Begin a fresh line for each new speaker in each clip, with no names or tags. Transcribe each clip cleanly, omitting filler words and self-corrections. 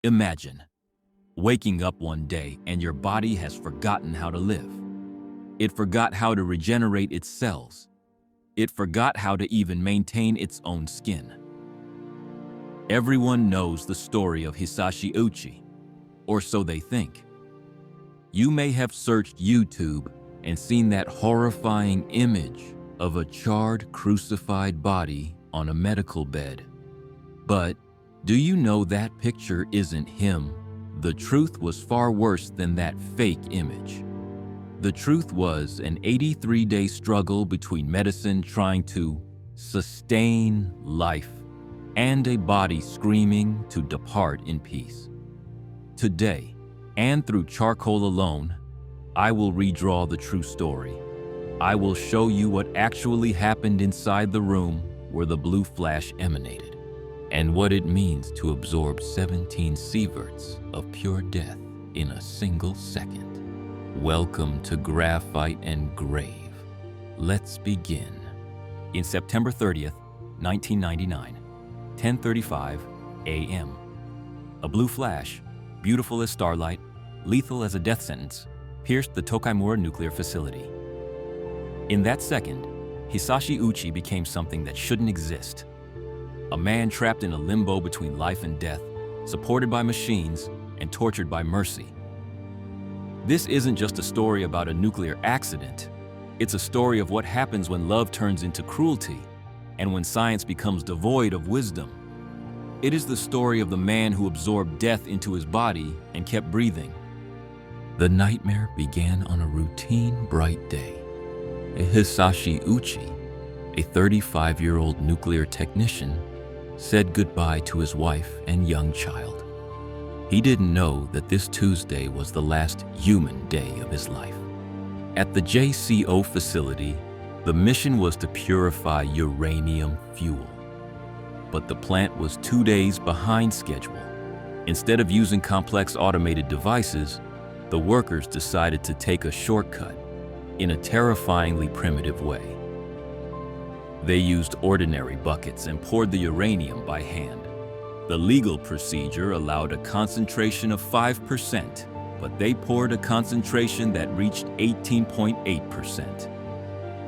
Imagine waking up one day and your body has forgotten how to live. It forgot how to regenerate its cells. It forgot how to even maintain its own skin. Everyone knows the story of Hisashi Ouchi, or so they think. You may have searched YouTube and seen that horrifying image of a charred, crucified body on a medical bed. But do you know that picture isn't him? The truth was far worse than that fake image. The truth was an 83-day struggle between medicine trying to sustain life and a body screaming to depart in peace. Today, and through charcoal alone, I will redraw the true story. I will show you what actually happened inside the room where the blue flash emanated, and what it means to absorb 17 sieverts of pure death in a single second. Welcome to Graphite and Grave. Let's begin. In September 30th, 1999, 10:35 a.m. A blue flash, beautiful as starlight, lethal as a death sentence, pierced the Tokaimura nuclear facility. In that second, Hisashi Ouchi became something that shouldn't exist. A man trapped in a limbo between life and death, supported by machines and tortured by mercy. This isn't just a story about a nuclear accident. It's a story of what happens when love turns into cruelty and when science becomes devoid of wisdom. It is the story of the man who absorbed death into his body and kept breathing. The nightmare began on a routine, bright day. Hisashi Ouchi, a 35-year-old nuclear technician, said goodbye to his wife and young child. He didn't know that this Tuesday was the last human day of his life. At the JCO facility, the mission was to purify uranium fuel. But the plant was 2 days behind schedule. Instead of using complex automated devices, the workers decided to take a shortcut in a terrifyingly primitive way. They used ordinary buckets and poured the uranium by hand. The legal procedure allowed a concentration of 5%, but they poured a concentration that reached 18.8%.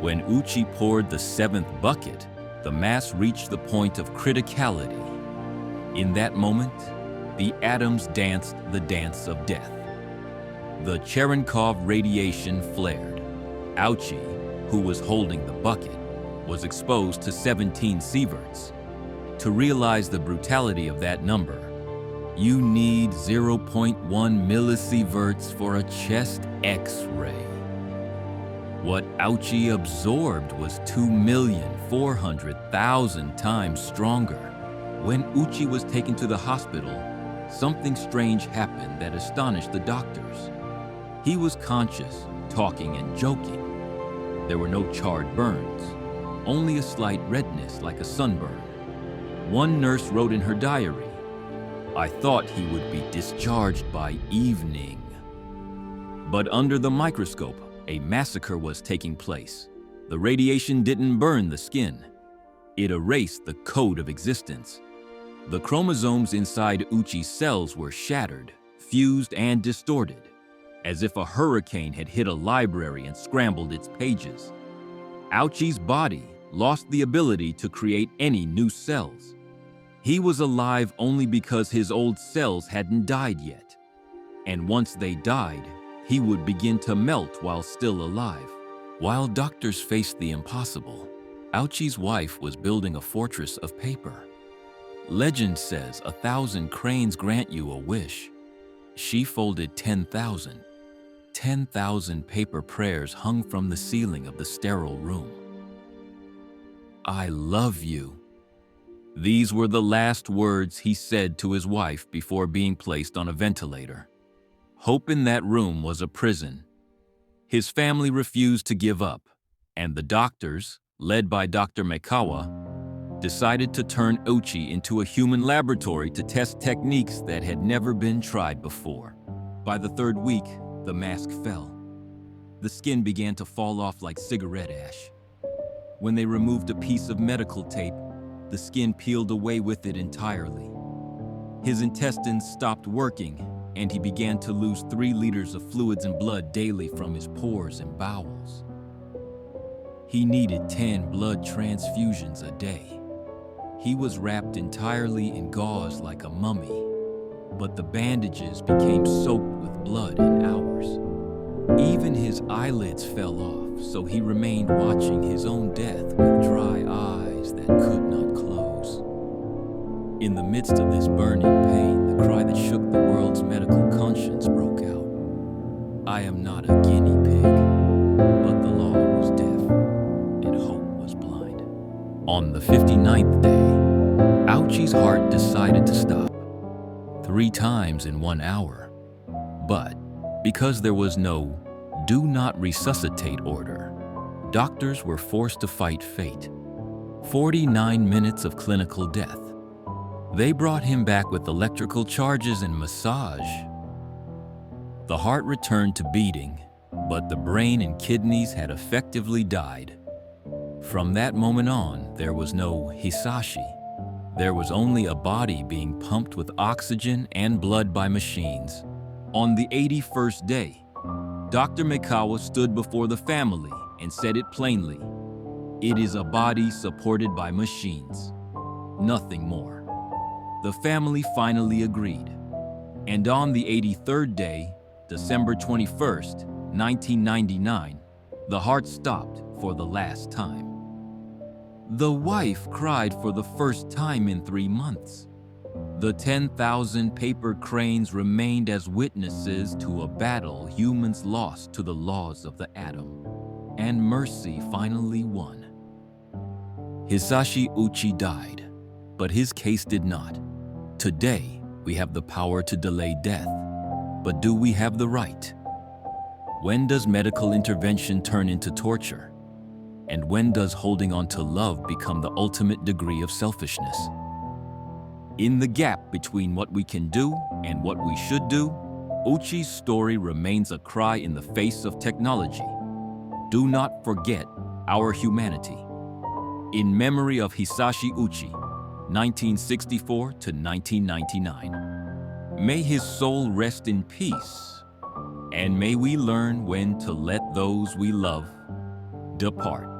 When Ouchi poured the 7th bucket, the mass reached the point of criticality. In that moment, the atoms danced the dance of death. The Cherenkov radiation flared. Ouchi, who was holding the bucket, was exposed to 17 sieverts. To realize the brutality of that number, you need 0.1 millisieverts for a chest X-ray. What Ouchi absorbed was 2,400,000 times stronger. When Ouchi was taken to the hospital, something strange happened that astonished the doctors. He was conscious, talking and joking. There were no charred burns, only a slight redness like a sunburn. One nurse wrote in her diary, "I thought he would be discharged by evening." But under the microscope, a massacre was taking place. The radiation didn't burn the skin. It erased the code of existence. The chromosomes inside Ouchi's cells were shattered, fused, and distorted, as if a hurricane had hit a library and scrambled its pages. Ouchi's body lost the ability to create any new cells. He was alive only because his old cells hadn't died yet. And once they died, he would begin to melt while still alive. While doctors faced the impossible, Ouchi's wife was building a fortress of paper. Legend says 1,000 cranes grant you a wish. She folded 10,000. 10,000 paper prayers hung from the ceiling of the sterile room. "I love you." These were the last words he said to his wife before being placed on a ventilator. Hope in that room was a prison. His family refused to give up, and the doctors, led by Dr. Mekawa, decided to turn Ouchi into a human laboratory to test techniques that had never been tried before. By the 3rd week, the mask fell. The skin began to fall off like cigarette ash. When they removed a piece of medical tape, the skin peeled away with it entirely. His intestines stopped working, and he began to lose 3 liters of fluids and blood daily from his pores and bowels. He needed 10 blood transfusions a day. He was wrapped entirely in gauze like a mummy, but the bandages became soaked with blood in hours. Even his eyelids fell off, so he remained watching his own death with dry eyes that could not close. In the midst of this burning pain, the cry that shook the world's medical conscience broke out. I am not a guinea pig, but the law was deaf and hope was blind. On the 59th day, Ouchi's heart decided to stop 3 times in 1 hour. But because there was no "do not resuscitate" order, doctors were forced to fight fate. 49 minutes of clinical death. They brought him back with electrical charges and massage. The heart returned to beating, but the brain and kidneys had effectively died. From that moment on, there was no Hisashi. There was only a body being pumped with oxygen and blood by machines. On the 81st day, Dr. Mikawa stood before the family and said it plainly. It is a body supported by machines, nothing more. The family finally agreed, and on the 83rd day, December 21st, 1999, the heart stopped for the last time. The wife cried for the first time in 3 months. The 10,000 paper cranes remained as witnesses to a battle humans lost to the laws of the atom, and mercy finally won. Hisashi Ouchi died, but his case did not. Today, we have the power to delay death, but do we have the right? When does medical intervention turn into torture? And when does holding on to love become the ultimate degree of selfishness? In the gap between what we can do and what we should do, Ouchi's story remains a cry in the face of technology. Do not forget our humanity. In memory of Hisashi Ouchi, 1964 to 1999. May his soul rest in peace, and may we learn when to let those we love depart.